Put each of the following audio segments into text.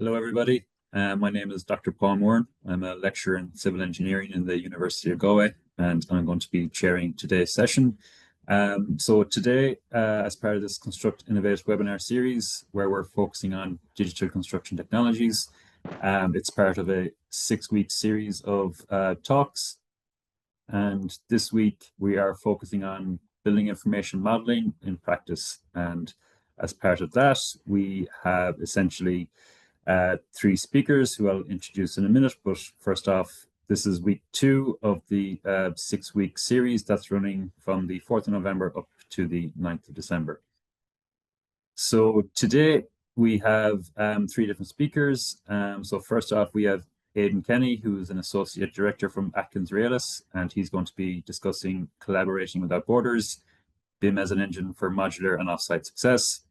Hello, everybody. My name is Dr. Paul Moore. I'm a lecturer in civil engineering in the University of Galway, and I'm going to be chairing today's session. So today, as part of this Construct Innovate webinar series, where we're focusing on digital construction technologies, it's part of a 6-week series of talks. And this week, we are focusing on building information modeling in practice. And as part of that, we have essentially 3 speakers who I'll introduce in a minute. But first off, this is week 2 of the 6-week series that's running from the 4th of November up to the 9th of December. So today we have 3 different speakers. So first off, we have Aidan Kenny, who is an associate director from AtkinsRéalis, and he's going to be discussing collaborating without borders, BIM as an engine for modular and offsite success.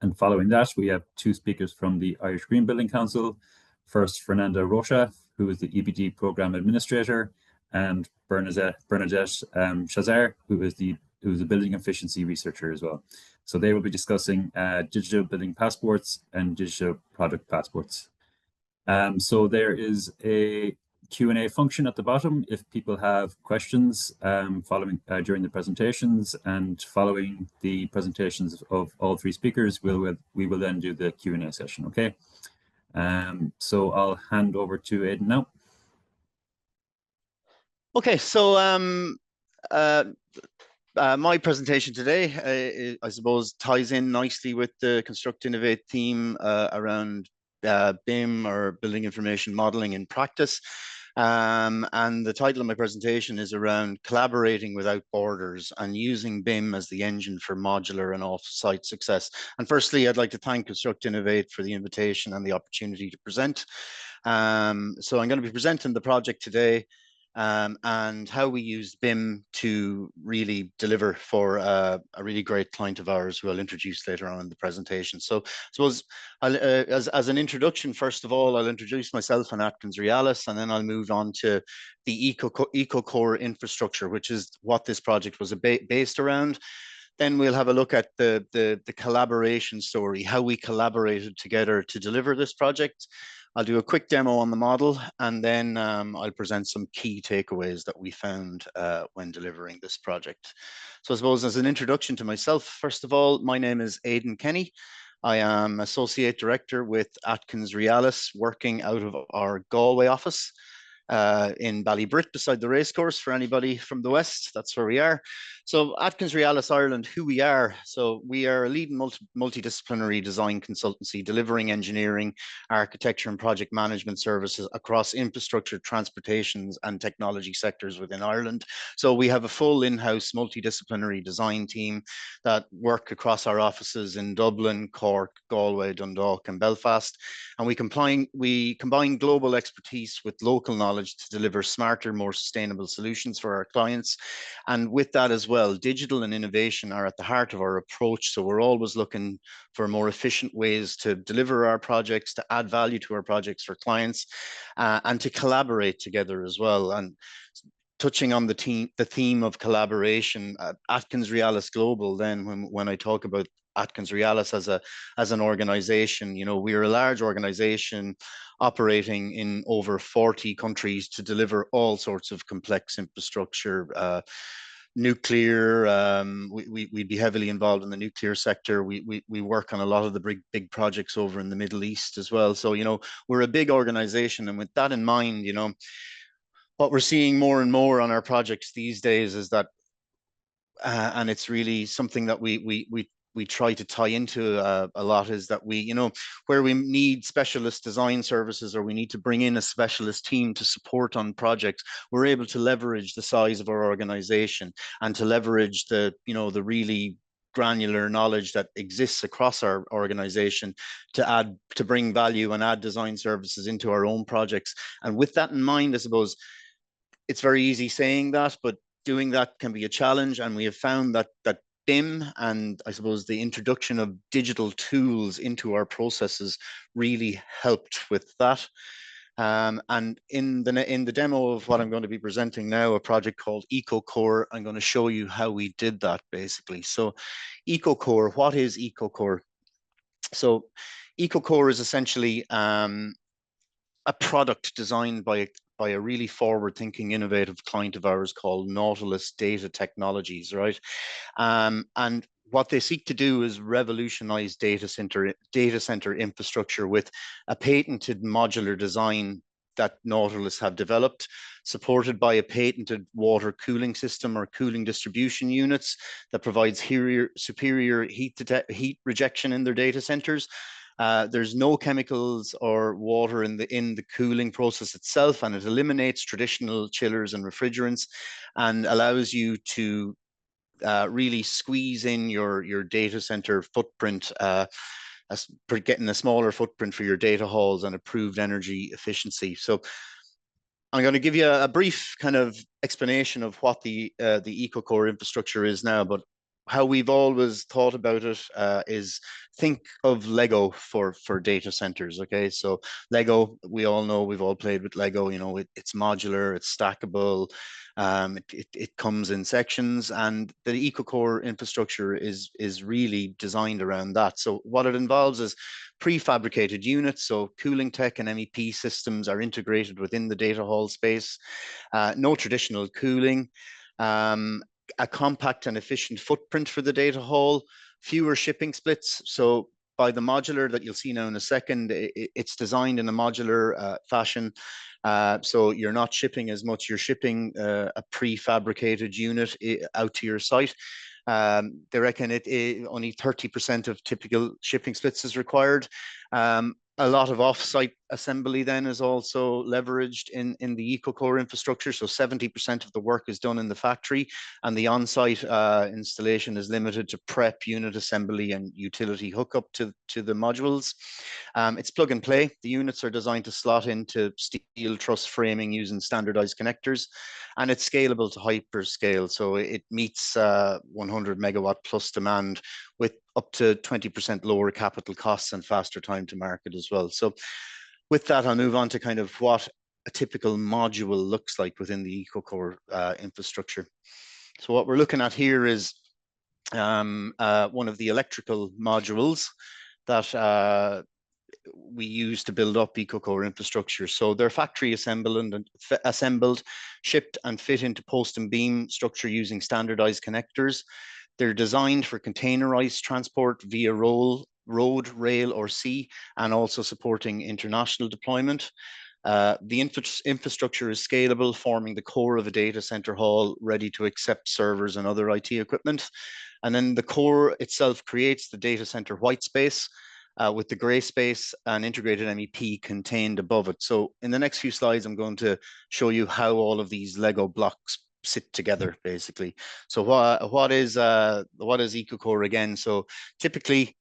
And following that, we have 2 speakers from the Irish Green Building Council. First, Fernanda Rocha, who is the EBD Program Administrator, and Bernadett Császár, who is a building efficiency researcher as well. So they will be discussing digital building passports and digital product passports. So there is a Q&A function at the bottom if people have questions during the presentations, and following the presentations of all 3 speakers, we will then do the Q&A session. Okay, so I'll hand over to Aidan now. Okay, so my presentation today, I suppose, ties in nicely with the Construct Innovate theme around BIM, or building information modeling in practice. And the title of my presentation is around collaborating without borders and using BIM as the engine for modular and off-site success. And firstly, I'd like to thank Construct Innovate for the invitation and the opportunity to present. So I'm going to be presenting the project today, and how we use BIM to really deliver for a really great client of ours who I'll introduce later on in the presentation. So I suppose as an introduction, first of all, I'll introduce myself and AtkinsRéalis, and then I'll move on to the EcoCore infrastructure, which is what this project was based around. Then we'll have a look at the collaboration story, how we collaborated together to deliver this project. I'll do a quick demo on the model, and then I'll present some key takeaways that we found when delivering this project. So I suppose as an introduction to myself, first of all, my name is Aidan Kenny. I am Associate Director with AtkinsRéalis, working out of our Galway office in Ballybrit, beside the racecourse. For anybody from the West, that's where we are. So AtkinsRéalis Ireland, who we are. So we are a leading multidisciplinary design consultancy, delivering engineering, architecture and project management services across infrastructure, transportations and technology sectors within Ireland. So we have a full in-house multidisciplinary design team that work across our offices in Dublin, Cork, Galway, Dundalk and Belfast. And we combine global expertise with local knowledge to deliver smarter, more sustainable solutions for our clients. And with that as well, digital and innovation are at the heart of our approach. So we're always looking for more efficient ways to deliver our projects, to add value to our projects for clients, and to collaborate together as well. And touching on the theme of collaboration, AtkinsRéalis Global, then when I talk about AtkinsRéalis as an organization, you know, we're a large organization operating in over 40 countries to deliver all sorts of complex infrastructure, nuclear. We'd be heavily involved in the nuclear sector. We work on a lot of the big projects over in the Middle East as well. So, you know, we're a big organization, and with that in mind, you know, what we're seeing more and more on our projects these days is that, and it's really something that we try to tie into a lot, is that we, you know, where we need specialist design services, or we need to bring in a specialist team to support on projects, we're able to leverage the size of our organization and to leverage the, you know, the really granular knowledge that exists across our organization to bring value and add design services into our own projects. And with that in mind, I suppose it's very easy saying that, but doing that can be a challenge. And we have found that BIM and I suppose the introduction of digital tools into our processes really helped with that. And in the demo of what I'm going to be presenting now, a project called EcoCore, I'm going to show you how we did that basically. So EcoCore, what is EcoCore? So EcoCore is essentially a product designed by a really forward-thinking, innovative client of ours called Nautilus Data Technologies, right? And what they seek to do is revolutionize data center infrastructure with a patented modular design that Nautilus have developed, supported by a patented water cooling system or cooling distribution units that provides superior heat rejection in their data centers. There's no chemicals or water in the cooling process itself, and it eliminates traditional chillers and refrigerants and allows you to really squeeze in your data center footprint, getting a smaller footprint for your data halls and improved energy efficiency. So I'm going to give you a brief kind of explanation of what the EcoCore infrastructure is now, but how we've always thought about it is think of Lego for data centers. Okay, so Lego, we all know, we've all played with Lego. You know, it's modular, it's stackable, it comes in sections, and the EcoCore infrastructure is really designed around that. So what it involves is prefabricated units, so cooling tech and MEP systems are integrated within the data hall space. No traditional cooling, a compact and efficient footprint for the data hall, fewer shipping splits. So by the modular that you'll see now in a second, it's designed in a modular fashion. So you're not shipping as much, you're shipping a prefabricated unit out to your site. They reckon only 30% of typical shipping splits is required. A lot of off-site assembly then is also leveraged in the EcoCore infrastructure. So 70% of the work is done in the factory, and the on-site installation is limited to prep, unit assembly, and utility hookup to the modules. It's plug and play. The units are designed to slot into steel truss framing using standardized connectors, and it's scalable to hyperscale. So it meets 100 megawatt plus demand with up to 20% lower capital costs and faster time to market as well. So with that, I'll move on to kind of what a typical module looks like within the EcoCore infrastructure. So what we're looking at here is one of the electrical modules that we use to build up EcoCore infrastructure. So they're factory assembled, shipped and fit into post and beam structure using standardized connectors. They're designed for containerized transport via road, rail, or sea, and also supporting international deployment. The infrastructure is scalable, forming the core of a data center hall ready to accept servers and other IT equipment. And then the core itself creates the data center white space with the gray space and integrated MEP contained above it. So in the next few slides, I'm going to show you how all of these Lego blocks sit together, basically. So what is EcoCore again? So typically,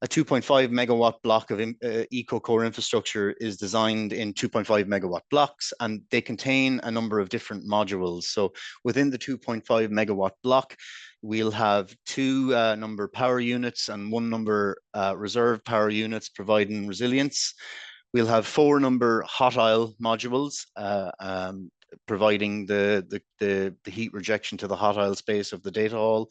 a 2.5 megawatt block of EcoCore infrastructure is designed in 2.5 megawatt blocks, and they contain a number of different modules. So within the 2.5 megawatt block, we'll have two number power units and one number reserve power units providing resilience. We'll have 4 number hot aisle modules providing the heat rejection to the hot aisle space of the data hall.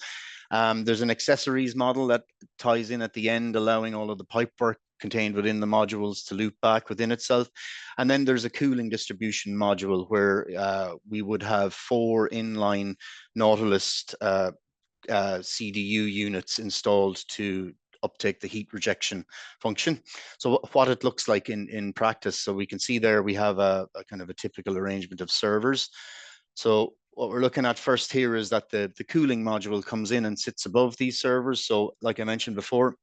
There's an accessories model that ties in at the end, allowing all of the pipework contained within the modules to loop back within itself. And then there's a cooling distribution module where we would have 4 inline Nautilus CDU units installed to uptake the heat rejection function. So what it looks like in practice, so we can see there we have a kind of a typical arrangement of servers. So what we're looking at first here is that the cooling module comes in and sits above these servers. So like I mentioned before,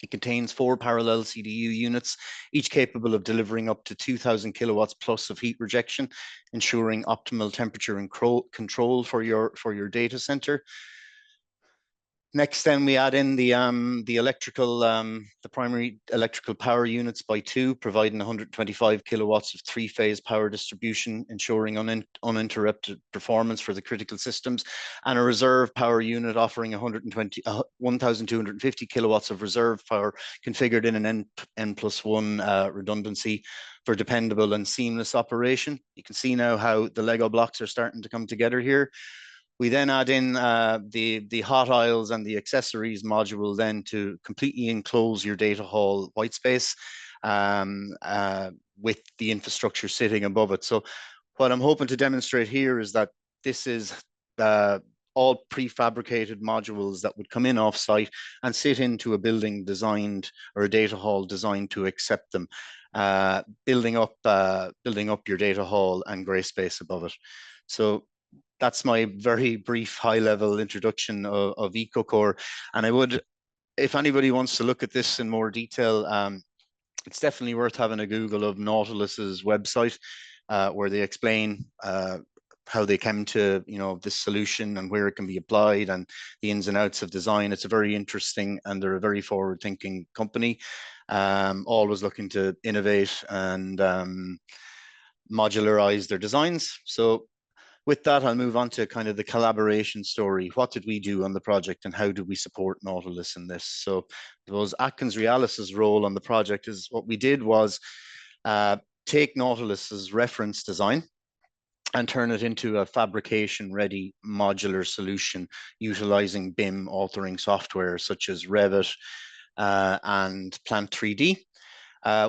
it contains 4 parallel CDU units, each capable of delivering up to 2,000 kilowatts plus of heat rejection, ensuring optimal temperature and control for your data center. Next, then we add in the primary electrical power units by 2, providing 125 kilowatts of 3-phase power distribution, ensuring uninterrupted performance for the critical systems, and a reserve power unit offering 1,250 kilowatts of reserve power configured in an N+1 redundancy for dependable and seamless operation. You can see now how the Lego blocks are starting to come together here. We then add in the hot aisles and the accessories module then to completely enclose your data hall white space with the infrastructure sitting above it. So what I'm hoping to demonstrate here is that this is all prefabricated modules that would come in off-site and sit into a building designed, or a data hall designed to accept them, building up your data hall and gray space above it. So that's my very brief high-level introduction of EcoCore. And I would, if anybody wants to look at this in more detail, it's definitely worth having a Google of Nautilus's website, where they explain how they came to, this solution and where it can be applied and the ins and outs of design. It's a very interesting, and they're a very forward-thinking company, always looking to innovate and modularize their designs. So with that, I'll move on to kind of the collaboration story. What did we do on the project and how do we support Nautilus in this? So it was AtkinsRéalis's role on the project. Is what we did was take Nautilus's reference design and turn it into a fabrication ready modular solution utilizing BIM authoring software such as Revit and Plant 3D.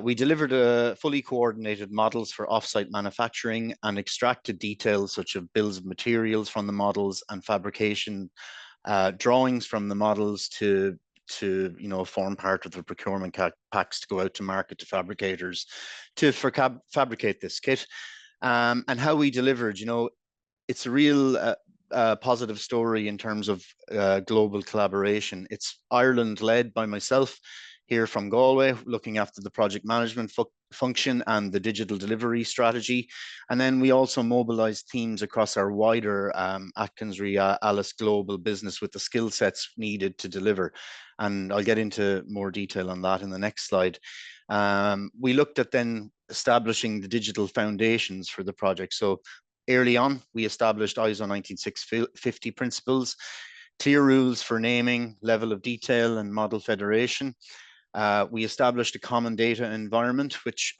We delivered fully coordinated models for offsite manufacturing and extracted details such as bills of materials from the models and fabrication drawings from the models to form part of the procurement packs to go out to market to fabricators to fabricate this kit. And how we delivered, it's a real positive story in terms of global collaboration. It's Ireland led by myself here from Galway, looking after the project management function and the digital delivery strategy. And then we also mobilized teams across our wider AtkinsRéalis global business with the skill sets needed to deliver. And I'll get into more detail on that in the next slide. We looked at then establishing the digital foundations for the project. So early on, we established ISO 19650 principles, clear rules for naming, level of detail, and model federation. We established a common data environment, which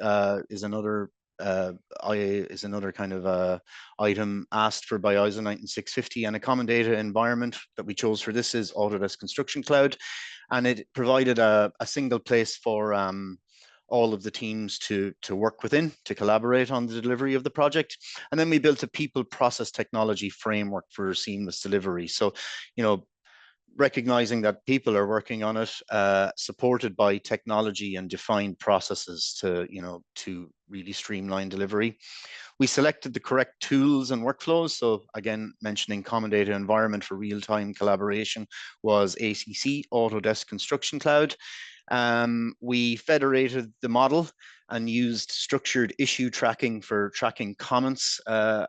is another kind of item asked for by ISO 19650, and a common data environment that we chose for this is Autodesk Construction Cloud, and it provided a single place for all of the teams to work within, to collaborate on the delivery of the project. And then we built a people process technology framework for seamless delivery. So, recognizing that people are working on it, supported by technology and defined processes to really streamline delivery. We selected the correct tools and workflows. So again, mentioning common data environment for real-time collaboration was ACC, Autodesk Construction Cloud. We federated the model and used structured issue tracking for tracking comments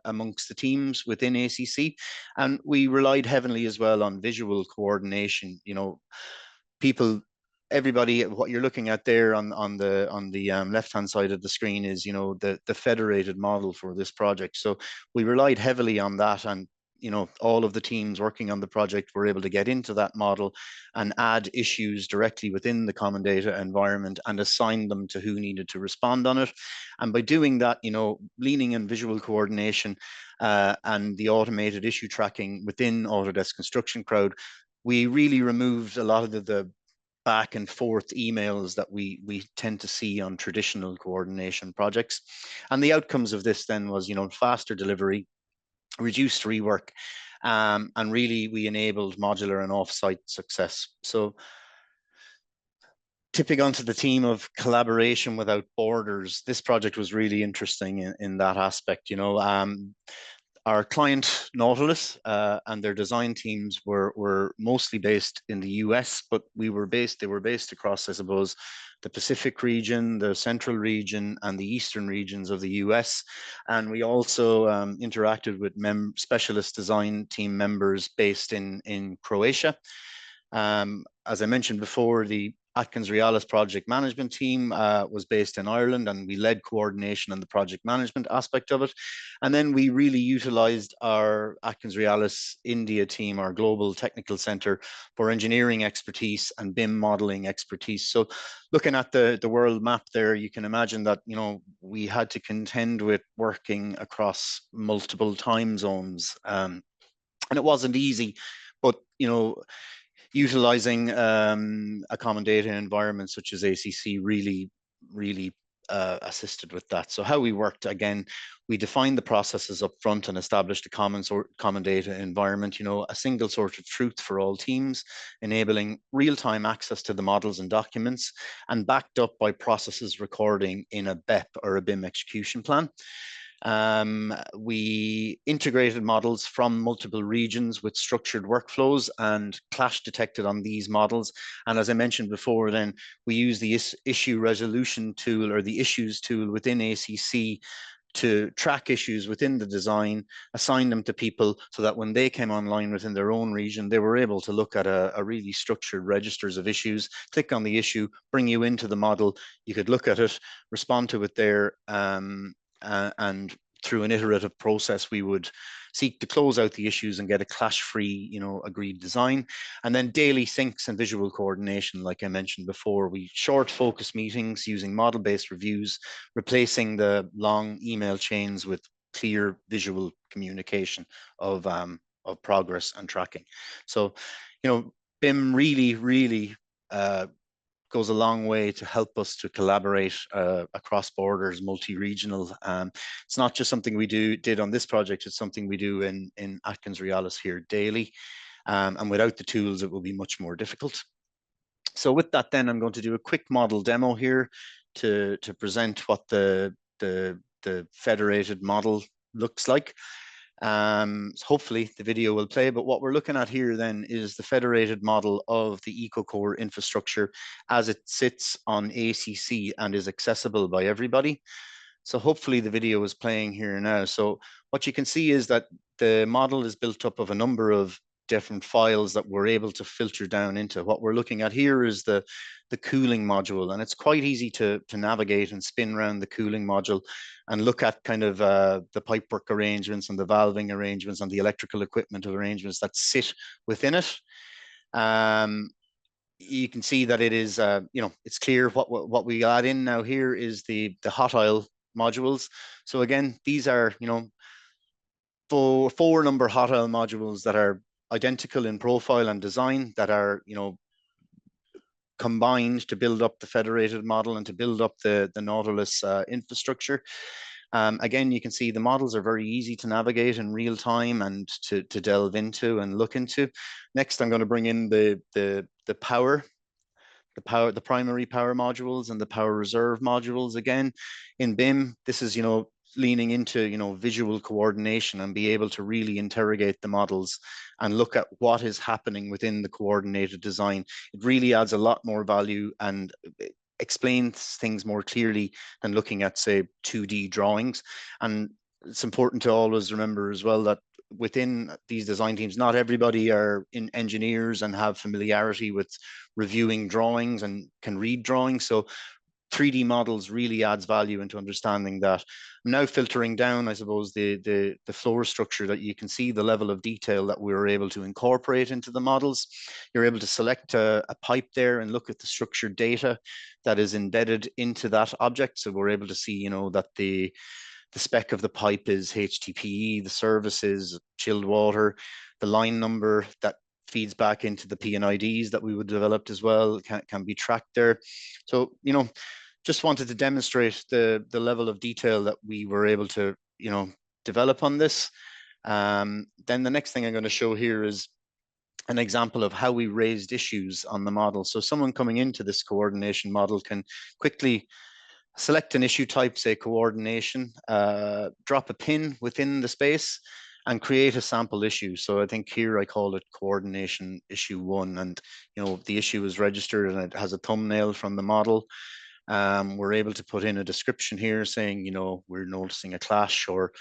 amongst the teams within ACC. And we relied heavily as well on visual coordination. Everybody, what you're looking at there on the left-hand side of the screen is, the federated model for this project. So we relied heavily on that, and all of the teams working on the project were able to get into that model and add issues directly within the common data environment and assign them to who needed to respond on it. And by doing that, leaning on visual coordination and the automated issue tracking within Autodesk Construction Cloud, we really removed a lot of the back and forth emails that we tend to see on traditional coordination projects. And the outcomes of this then was, faster delivery, reduced rework, and really we enabled modular and offsite success. So tipping onto the theme of collaboration without borders, this project was really interesting in that aspect. Our client Nautilus and their design teams were mostly based in the US, but they were based across, I suppose, the Pacific region, the central region, and the eastern regions of the US. And we also interacted with specialist design team members based in Croatia. As I mentioned before, the AtkinsRéalis project management team was based in Ireland, and we led coordination on the project management aspect of it. And then we really utilized our AtkinsRéalis India team, our global technical center, for engineering expertise and BIM modeling expertise. So looking at the world map there, you can imagine that, we had to contend with working across multiple time zones. And it wasn't easy, but utilizing a common data environment such as ACC really assisted with that. So how we worked, again, we defined the processes up front and established a common data environment, a single source of truth for all teams, enabling real-time access to the models and documents, and backed up by processes recording in a BEP or a BIM execution plan. We integrated models from multiple regions with structured workflows and clash detected on these models. And as I mentioned before, then we use the issue resolution tool, or the issues tool within ACC, to track issues within the design, assign them to people so that when they came online within their own region, they were able to look at a really structured registers of issues, click on the issue, bring you into the model. You could look at it, respond to it there, and through an iterative process, we would seek to close out the issues and get a clash-free, agreed design. And then daily syncs and visual coordination, like I mentioned before, we short focus meetings using model-based reviews, replacing the long email chains with clear visual communication of progress and tracking. So, BIM really goes a long way to help us to collaborate across borders, multi-regional. It's not just something we did on this project, it's something we do in AtkinsRéalis here daily. And without the tools, it will be much more difficult. So with that, then I'm going to do a quick model demo here to present what the federated model looks like. Hopefully the video will play, but what we're looking at here then is the federated model of the EcoCore infrastructure as it sits on ACC and is accessible by everybody. So hopefully the video is playing here now. So what you can see is that the model is built up of a number of different files that we're able to filter down into. What we're looking at here is the cooling module, and it's quite easy to navigate and spin around the cooling module and look at kind of the pipework arrangements and the valving arrangements and the electrical equipment arrangements that sit within it. You can see that it is, it's clear what we add in now here is the hot oil modules. So again, these are, four number hot oil modules that are identical in profile and design, that are, combined to build up the federated model and to build up the Nautilus infrastructure. Again, you can see the models are very easy to navigate in real time and to delve into and look into. Next, I'm going to bring in the primary power modules and the power reserve modules. Again, in BIM, this is, leaning into, visual coordination and be able to really interrogate the models and look at what is happening within the coordinated design. It really adds a lot more value and explains things more clearly than looking at, say, 2D drawings. And it's important to always remember as well that within these design teams, not everybody are engineers and have familiarity with reviewing drawings and can read drawings. So 3D models really adds value into understanding that. I'm now filtering down, I suppose, the floor structure, that you can see the level of detail that we were able to incorporate into the models. You're able to select a pipe there and look at the structured data that is embedded into that object. So we're able to see, that the spec of the pipe is HTPE, the service is chilled water, the line number that feeds back into the P&IDs that we would develop as well can be tracked there. So, just wanted to demonstrate the level of detail that we were able to, develop on this. Then the next thing I'm going to show here is an example of how we raised issues on the model. So someone coming into this coordination model can quickly select an issue type, say coordination, drop a pin within the space and create a sample issue. So I think here I call it coordination issue 1, and the issue is registered and it has a thumbnail from the model. We're able to put in a description here saying, we're noticing a clash, or,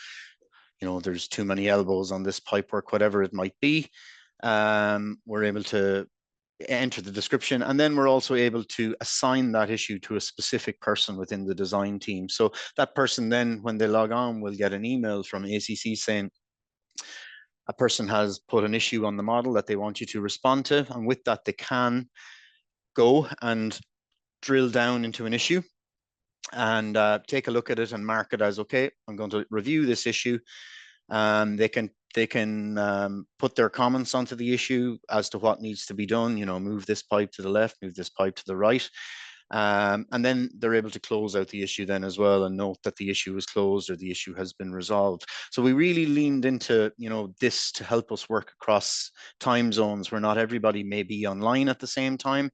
there's too many elbows on this pipework, whatever it might be. We're able to enter the description, and then we're also able to assign that issue to a specific person within the design team. So that person then, when they log on, will get an email from ACC saying a person has put an issue on the model that they want you to respond to, and with that they can go and drill down into an issue and take a look at it and mark it as, okay, I'm going to review this issue. They can they can put their comments onto the issue as to what needs to be done, you know, move this pipe to the left, move this pipe to the right. And then they're able to close out the issue then as well and note that the issue is closed or the issue has been resolved. So we really leaned into, you know, this to help us work across time zones where not everybody may be online at the same time.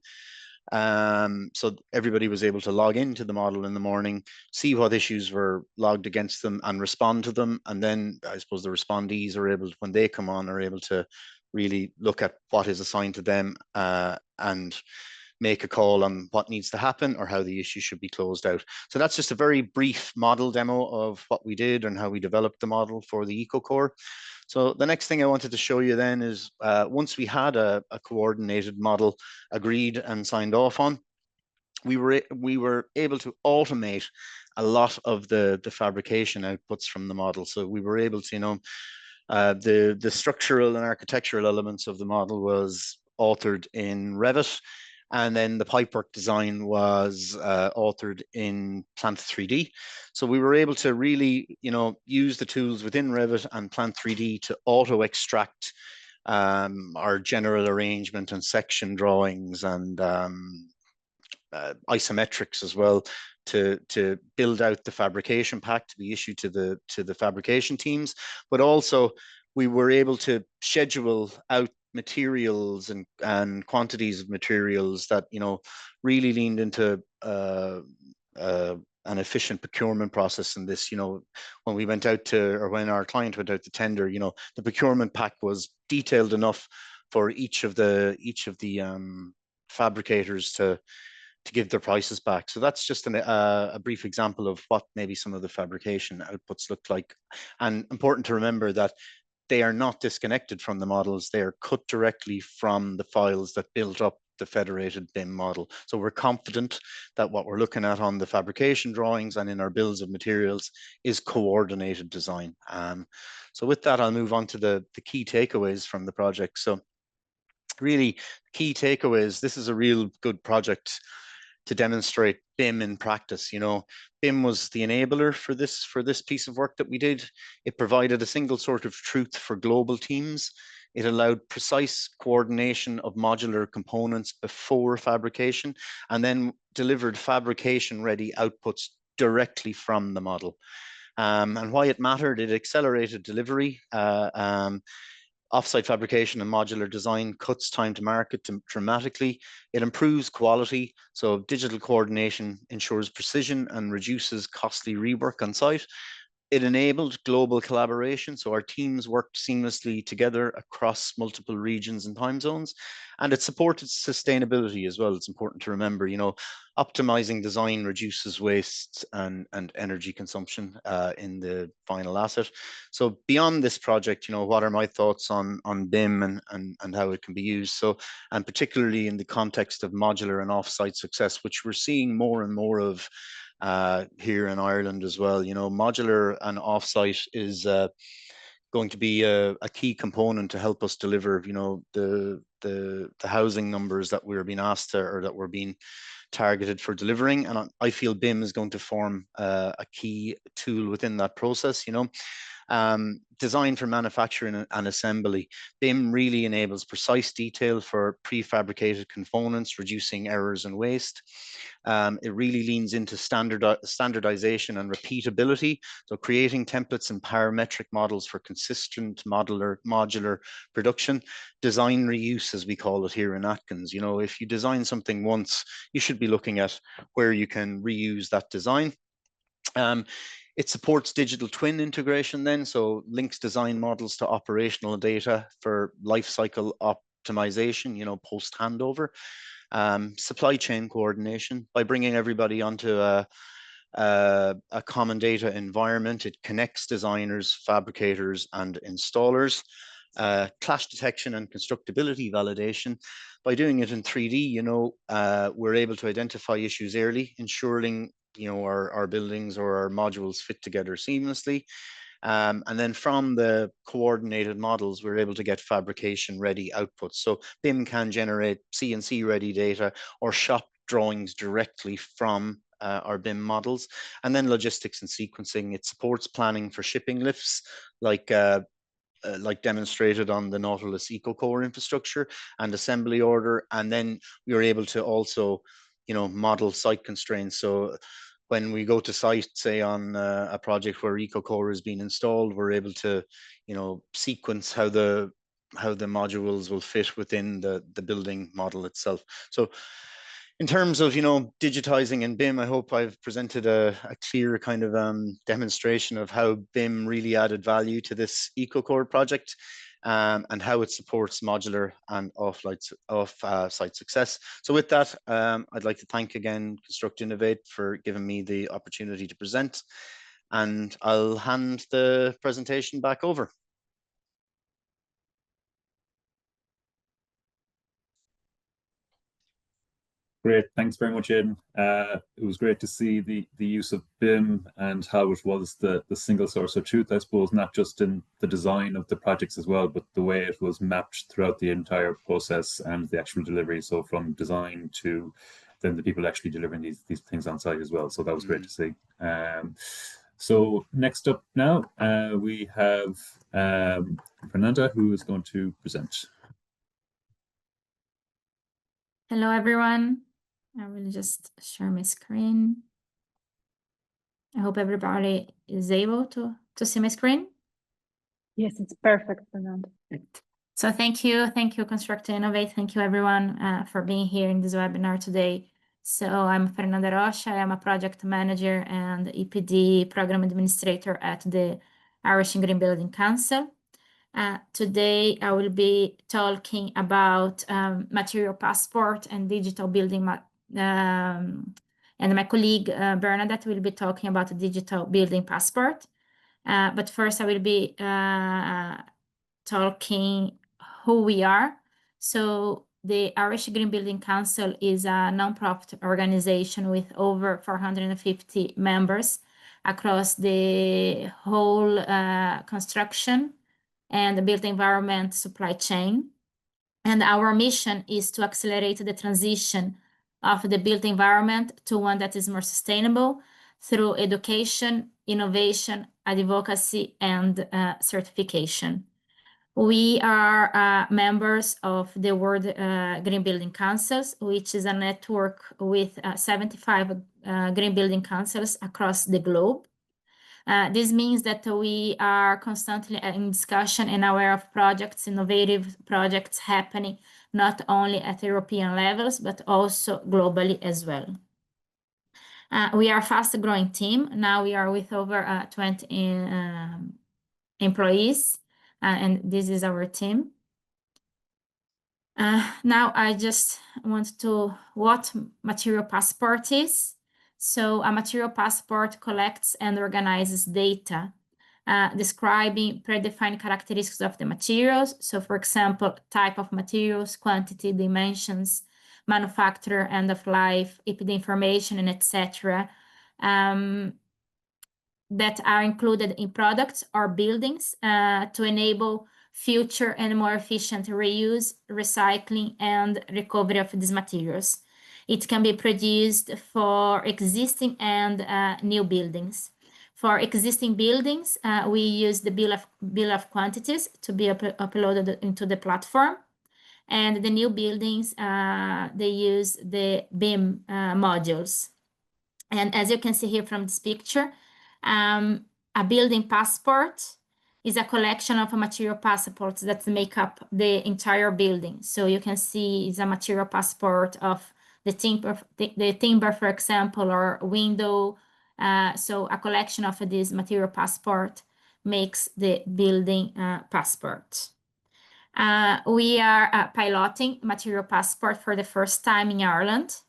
So everybody was able to log into the model in the morning, see what issues were logged against them and respond to them. And then I suppose the respondees are able, when they come on, are able to really look at what is assigned to them and make a call on what needs to happen or how the issue should be closed out. So that's just a very brief model demo of what we did and how we developed the model for the EcoCore. So the next thing I wanted to show you then is once we had a coordinated model agreed and signed off on, we were able to automate a lot of the fabrication outputs from the model. So we were able to, you know, the structural and architectural elements of the model was authored in Revit. And then the pipework design was authored in Plant 3D. So we were able to really, you know, use the tools within Revit and Plant 3D to auto extract our general arrangement and section drawings and isometrics as well to build out the fabrication pack to be issued to the fabrication teams. But also we were able to schedule out materials and quantities of materials that, you know, really leaned into an efficient procurement process in this. You know, when we went out to, or when our client went out to tender, you know, the procurement pack was detailed enough for each of the fabricators to give their prices back. So that's just a brief example of what maybe some of the fabrication outputs look like. And important to remember that they are not disconnected from the models. They are cut directly from the files that built up the federated BIM model. So we're confident that what we're looking at on the fabrication drawings and in our bills of materials is coordinated design. So with that, I'll move on to the key takeaways from the project. So really, key takeaways, this is a real good project to demonstrate BIM in practice. You know, BIM was the enabler for this piece of work that we did. It provided a single sort of truth for global teams. It allowed precise coordination of modular components before fabrication, and then delivered fabrication-ready outputs directly from the model. And why it mattered, it accelerated delivery. Offsite fabrication and modular design cuts time to market dramatically. It improves quality. So digital coordination ensures precision and reduces costly rework on site. It enabled global collaboration, so our teams worked seamlessly together across multiple regions and time zones, and it supported sustainability as well. It's important to remember, you know, optimizing design reduces waste and energy consumption in the final asset. So beyond this project, you know, what are my thoughts on BIM and how it can be used? So, and particularly in the context of modular and offsite success, which we're seeing more and more of here in Ireland as well. You know, modular and offsite is going to be a key component to help us deliver, you know, the housing numbers that we're being asked to, or that we're being targeted for delivering. And I feel BIM is going to form a key tool within that process. You know, design for manufacturing and assembly. BIM really enables precise detail for prefabricated components, reducing errors and waste. It really leans into standardization and repeatability. So creating templates and parametric models for consistent modular production. Design reuse, as we call it here in Atkins. You know, if you design something once, you should be looking at where you can reuse that design. It supports digital twin integration then, so links design models to operational data for lifecycle optimization, you know, post handover. Supply chain coordination, by bringing everybody onto a common data environment. It connects designers, fabricators, and installers. Clash detection and constructability validation. By doing it in 3D, you know, we're able to identify issues early, ensuring, you know, our buildings or our modules fit together seamlessly. And then from the coordinated models, we're able to get fabrication ready outputs. So BIM can generate CNC ready data or shop drawings directly from our BIM models. And then logistics and sequencing, it supports planning for shipping lifts like like demonstrated on the Nautilus EcoCore infrastructure and assembly order. And then we were able to also, model site constraints. So when we go to site, say on a project where EcoCore is being installed, we're able to, sequence how the modules will fit within the building model itself. So in terms of, digitizing in BIM, I hope I've presented a clear kind of demonstration of how BIM really added value to this EcoCore project, and how it supports modular and off-site success. So with that, I'd like to thank again Construct Innovate for giving me the opportunity to present, and I'll hand the presentation back over. Great, thanks very much, Aidan. It was great to see the use of BIM and how it was the single source of truth, I suppose, not just in the design of the projects as well, but the way it was mapped throughout the entire process and the actual delivery. So from design to then the people actually delivering these things on site as well. So that was great to see. So next up now, we have Fernanda, who is going to present. Hello, everyone. I will just share my screen. I hope everybody is able to see my screen. Yes, it's perfect, Fernanda. So thank you, Construct Innovate. Thank you, everyone, for being here in this webinar today. So I'm Fernanda Rocha. I am a project manager and EPD program administrator at the Irish Green Building Council. Today, I will be talking about material passport and digital building, and my colleague Bernadett will be talking about the digital building passport. But first, I will be talking who we are. So the Irish Green Building Council is a non-profit organization with over 450 members across the whole construction and the built environment supply chain. And our mission is to accelerate the transition of the built environment to one that is more sustainable through education, innovation, advocacy, and certification. We are members of the World Green Building Councils, which is a network with 75 green building councils across the globe. This means that we are constantly in discussion and aware of projects, innovative projects happening not only at European levels, but also globally as well. We are a fast-growing team. Now we are with over 20 employees, and this is our team. Now I just want to what material passport is. So a material passport collects and organizes data describing predefined characteristics of the materials. So for example, type of materials, quantity, dimensions, manufacturer, end of life, EPD information, and etc. That are included in products or buildings to enable future and more efficient reuse, recycling, and recovery of these materials. It can be produced for existing and new buildings. For existing buildings, we use the bill of quantities to be uploaded into the platform. And the new buildings, they use the BIM modules. And as you can see here from this picture, a building passport is a collection of material passports that make up the entire building. So you can see it's a material passport of the timber, for example, or window. So a collection of this material passport makes the building passport. We are piloting material passport for the first time in Ireland.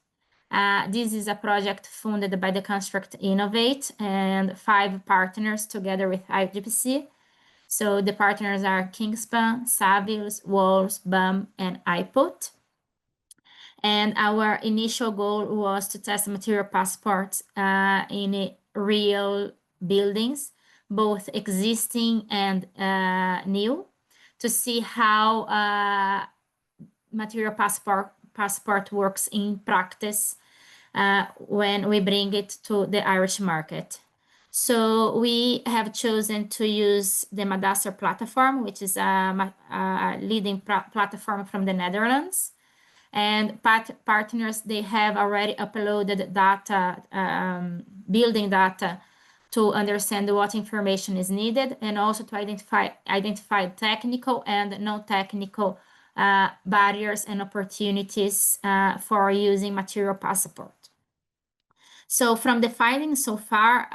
This is a project funded by the Construct Innovate and 5 partners together with IGPC. So the partners are Kingspan, Savills, Walls, BAM, and iPut. And our initial goal was to test material passports in real buildings, both existing and new, to see how material passport works in practice when we bring it to the Irish market. So we have chosen to use the Madaster platform, which is a leading platform from the Netherlands. And partners, they have already uploaded data, building data, to understand what information is needed, and also to identify technical and non-technical barriers and opportunities for using material passport. So from the findings so far,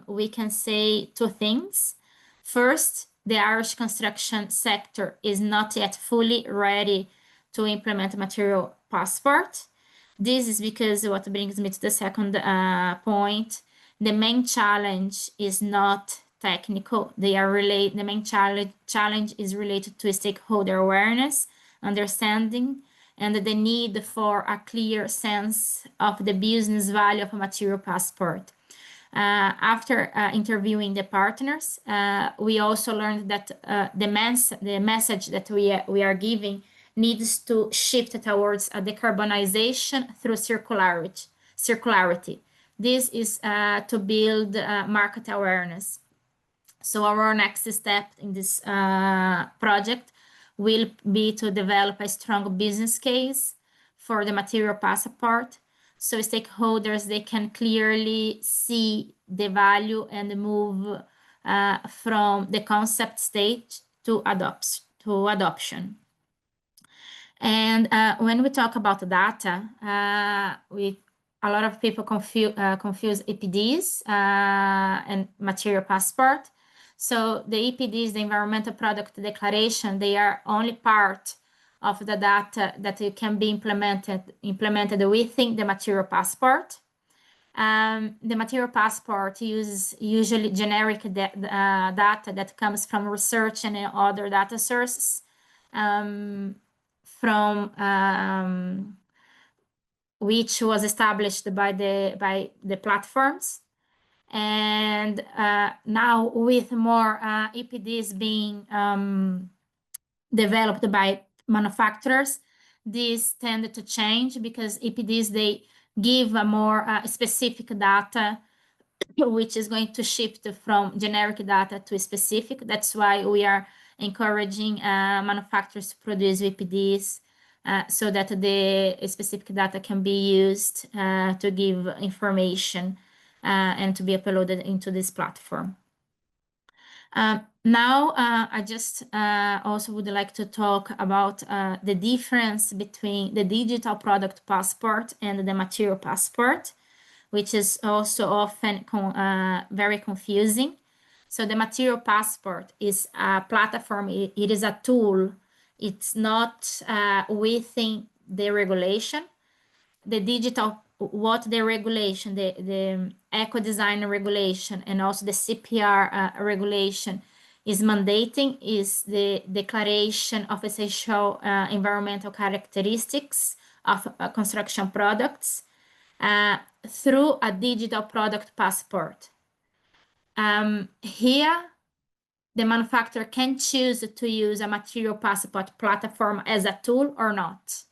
we can say two things. First, the Irish construction sector is not yet fully ready to implement material passport. This is because, what brings me to the second point, the main challenge is not technical. The main challenge is related to stakeholder awareness, understanding, and the need for a clear sense of the business value of a material passport. After interviewing the partners, we also learned that the message that we are giving needs to shift towards a decarbonization through circularity. This is to build market awareness. So our next step in this project will be to develop a strong business case for the material passport, so stakeholders, they can clearly see the value and move from the concept stage to adoption. And when we talk about data, a lot of people confuse EPDs and material passport. So the EPDs, the environmental product declaration, they are only part of the data that it can be implemented within the material passport. The material passport uses usually generic data that comes from research and other data sources, which was established by the platforms. And now with more EPDs being developed by manufacturers, these tend to change because EPDs, they give a more specific data, which is going to shift from generic data to specific. That's why we are encouraging manufacturers to produce EPDs so that the specific data can be used to give information and to be uploaded into this platform. Now, I just also would like to talk about the difference between the digital product passport and the material passport, which is also often very confusing. So the material passport is a platform, it is a tool. It's not within the regulation. The digital, what the regulation, the eco-design regulation, and also the CPR regulation is mandating is the declaration of essential environmental characteristics of construction products through a digital product passport. Here, the manufacturer can choose to use a material passport platform as a tool or not.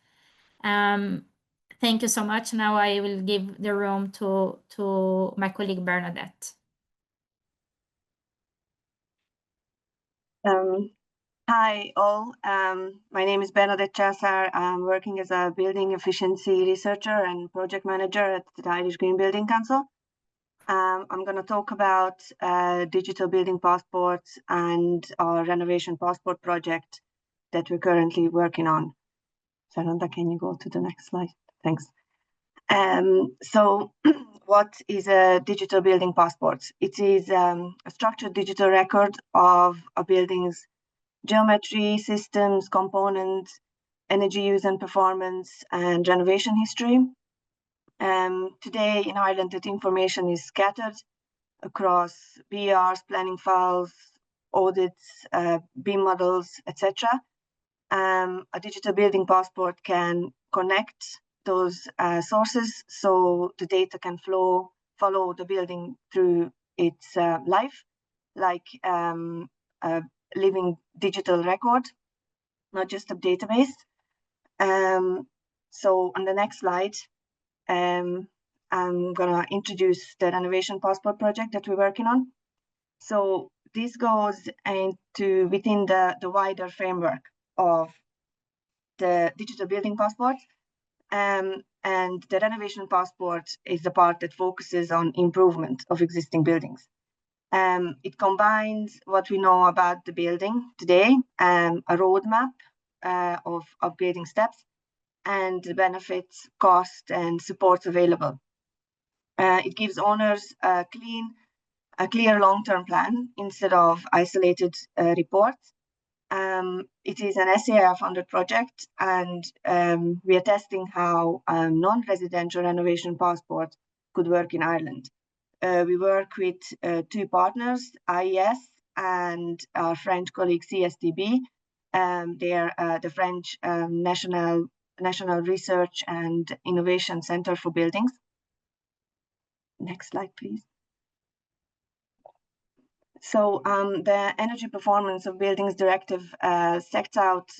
Thank you so much. Now I will give the room to my colleague Bernadett. Hi all, my name is Bernadett Császár. I'm working as a building efficiency researcher and project manager at the Irish Green Building Council. I'm going to talk about digital building passports and our renovation passport project that we're currently working on. Fernanda, can you go to the next slide? Thanks. So what is a digital building passport? It is a structured digital record of a building's geometry, systems, components, energy use and performance, and renovation history. Today in Ireland, that information is scattered across BRs, planning files, audits, BIM models, etc. A digital building passport can connect those sources so the data can follow the building through its life, like a living digital record, not just a database. So on the next slide, I'm gonna introduce the renovation passport project that we're working on. So this goes into within the wider framework of the digital building passport. And the renovation passport is the part that focuses on improvement of existing buildings. It combines what we know about the building today, a roadmap of upgrading steps, and the benefits, cost, and supports available. It gives owners a clear long-term plan instead of isolated reports. It is an SAR-funded project, and we are testing how non-residential renovation passport could work in Ireland. We work with two partners, IES and our French colleague CSTB. They are the French National Research and Innovation Center for Buildings. Next slide, please. So the Energy Performance of Buildings Directive sets out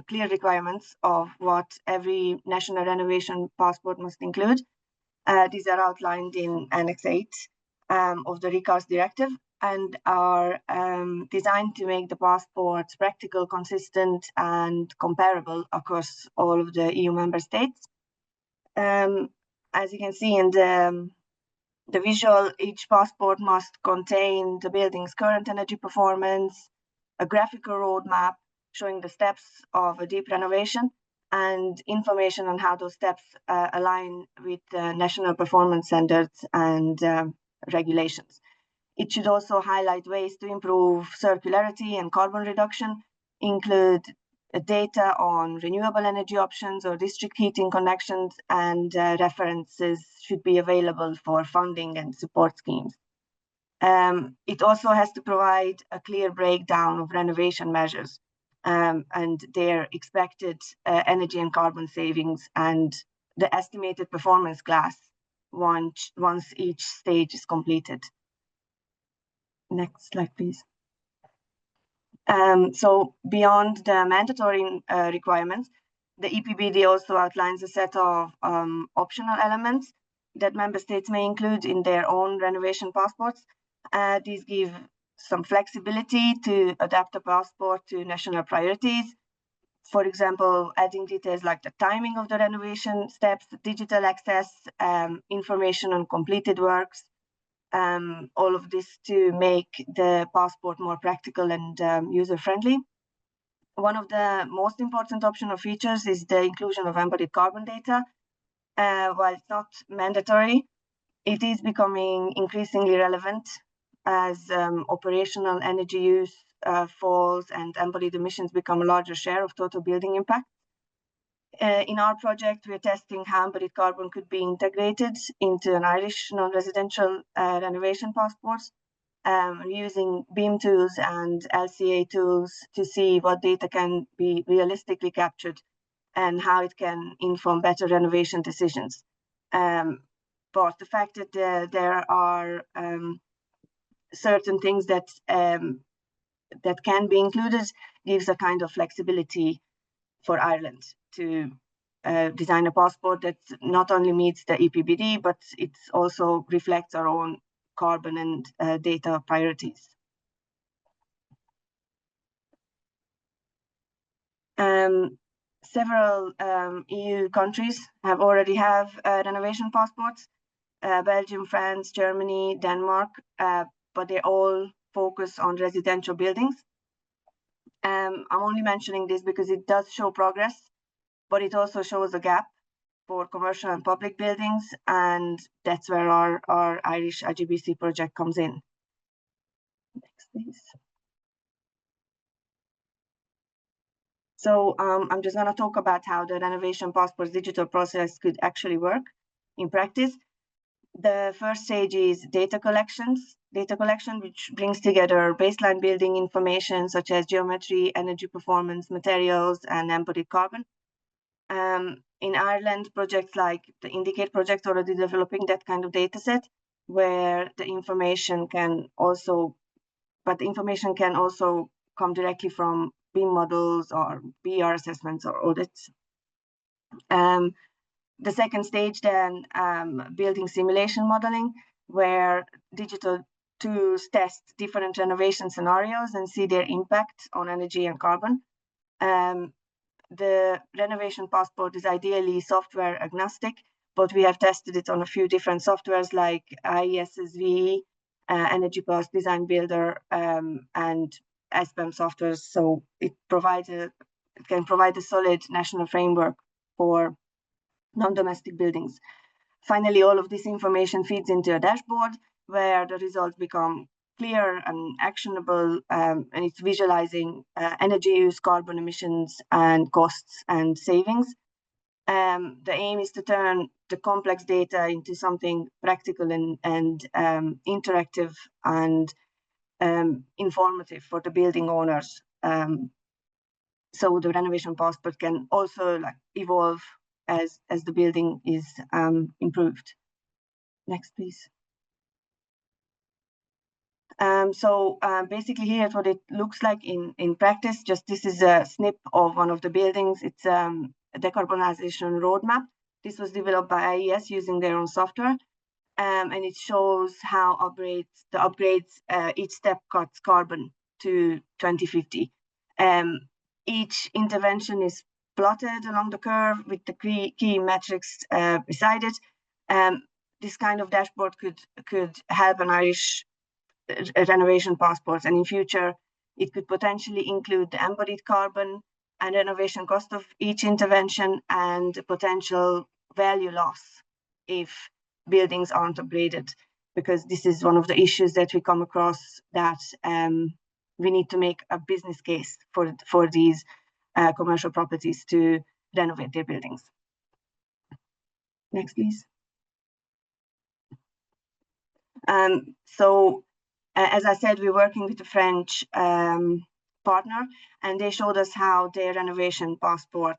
clear requirements of what every national renovation passport must include. These are outlined in Annex 8 of the Recast Directive and are designed to make the passports practical, consistent, and comparable across all of the EU member states. As you can see in the visual, each passport must contain the building's current energy performance, a graphical roadmap showing the steps of a deep renovation, and information on how those steps align with national performance standards and regulations. It should also highlight ways to improve circularity and carbon reduction, include data on renewable energy options or district heating connections, and references should be available for funding and support schemes. It also has to provide a clear breakdown of renovation measures and their expected energy and carbon savings and the estimated performance class once each stage is completed. Next slide, please. So beyond the mandatory requirements, the EPBD also outlines a set of optional elements that member states may include in their own renovation passports. These give some flexibility to adapt a passport to national priorities. For example, adding details like the timing of the renovation steps, digital access, information on completed works, all of this to make the passport more practical and user-friendly. One of the most important optional features is the inclusion of embodied carbon data. While it's not mandatory, it is becoming increasingly relevant as operational energy use falls and embodied emissions become a larger share of total building impact. In our project, we're testing how embodied carbon could be integrated into an Irish non-residential renovation passports, using BIM tools and LCA tools to see what data can be realistically captured and how it can inform better renovation decisions. But the fact that there are certain things that can be included gives a kind of flexibility for Ireland to design a passport that not only meets the EPBD, but it also reflects our own carbon and data priorities. Several EU countries already have renovation passports, Belgium, France, Germany, Denmark, but they all focus on residential buildings. I'm only mentioning this because it does show progress, but it also shows a gap for commercial and public buildings, and that's where our Irish IGBC project comes in. Next, please. So I'm just going to talk about how the renovation passport's digital process could actually work in practice. The first stage is data collection, which brings together baseline building information such as geometry, energy performance, materials, and embodied carbon. In Ireland, projects like the Indicate project already developing that kind of data set, where the information can also, come directly from BIM models or BR assessments or audits. The second stage then, building simulation modeling, where digital tools test different renovation scenarios and see their impact on energy and carbon. The renovation passport is ideally software agnostic, but we have tested it on a few different softwares like IESSV, Energy Pass Design Builder, and SPAM softwares. So it can provide a solid national framework for non-domestic buildings. Finally, all of this information feeds into a dashboard where the results become clear and actionable, and it's visualizing energy use, carbon emissions, and costs and savings. The aim is to turn the complex data into something practical and interactive and informative for the building owners. So the renovation passport can also evolve as the building is improved. Next, please. So basically here's what it looks like in practice. Just this is a snip of one of the buildings. It's a decarbonization roadmap. This was developed by IES using their own software. And it shows how upgrades, each step cuts carbon to 2050. Each intervention is plotted along the curve with the key metrics beside it. This kind of dashboard could help an Irish renovation passport, and in future it could potentially include the embodied carbon and renovation cost of each intervention and potential value loss if buildings aren't upgraded, because this is one of the issues that we come across, that we need to make a business case for these commercial properties to renovate their buildings. Next, please. So as I said, we're working with a French partner, and they showed us how their renovation passport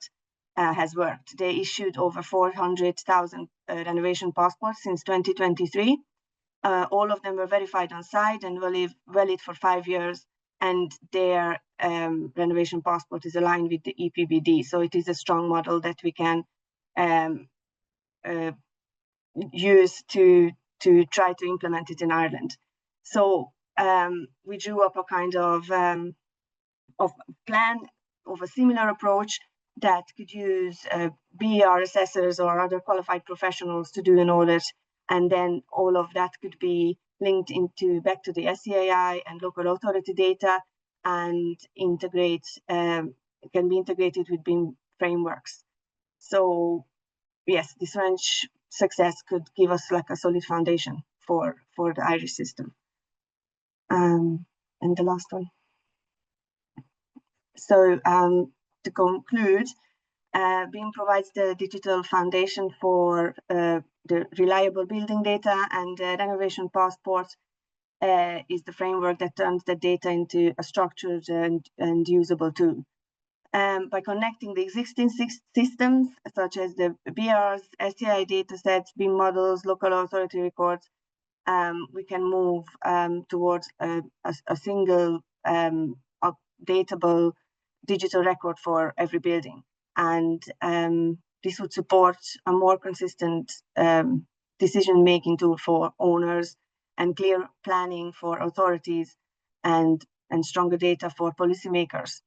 has worked. They issued over 400,000 renovation passports since 2023. All of them were verified on site and valid for 5 years, and their renovation passport is aligned with the EPBD. So it is a strong model that we can use to try to implement it in Ireland. So we drew up a kind of plan of a similar approach that could use BER assessors or other qualified professionals to do an audit, and then all of that could be linked back to the SCAI and local authority data, and can be integrated with BIM frameworks. So yes, this French success could give us a solid foundation for the Irish system. And the last one. So to conclude, BIM provides the digital foundation for the reliable building data, and the renovation passport is the framework that turns the data into a structured and usable tool. By connecting the existing systems, such as the BRs, SCI datasets, BIM models, local authority records, we can move towards a single updatable digital record for every building. And this would support a more consistent decision-making tool for owners, and clear planning for authorities, and stronger data for policymakers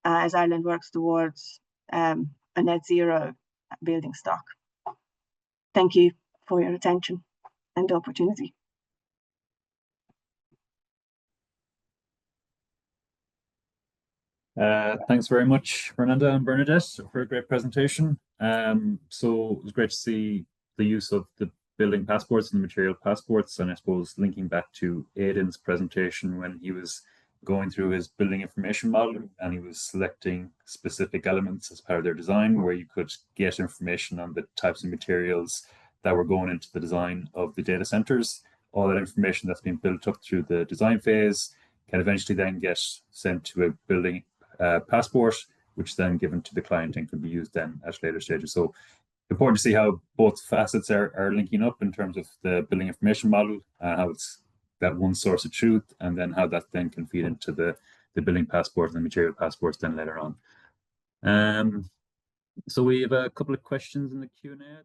as Ireland works towards a net zero building stock. Thank you for your attention and the opportunity. Thanks very much, Fernanda and Bernadett, for a great presentation. So it was great to see the use of the building passports and the material passports, and I suppose linking back to Aidan's presentation when he was going through his building information model and he was selecting specific elements as part of their design, where you could get information on the types of materials that were going into the design of the data centers. All that information that's been built up through the design phase can eventually then get sent to a building passport, which is then given to the client and can be used then at later stages. So important to see how both facets are linking up in terms of the building information model, how it's that one source of truth, and then how that then can feed into the building passport and the material passports then later on. So we have a couple of questions in the Q&A.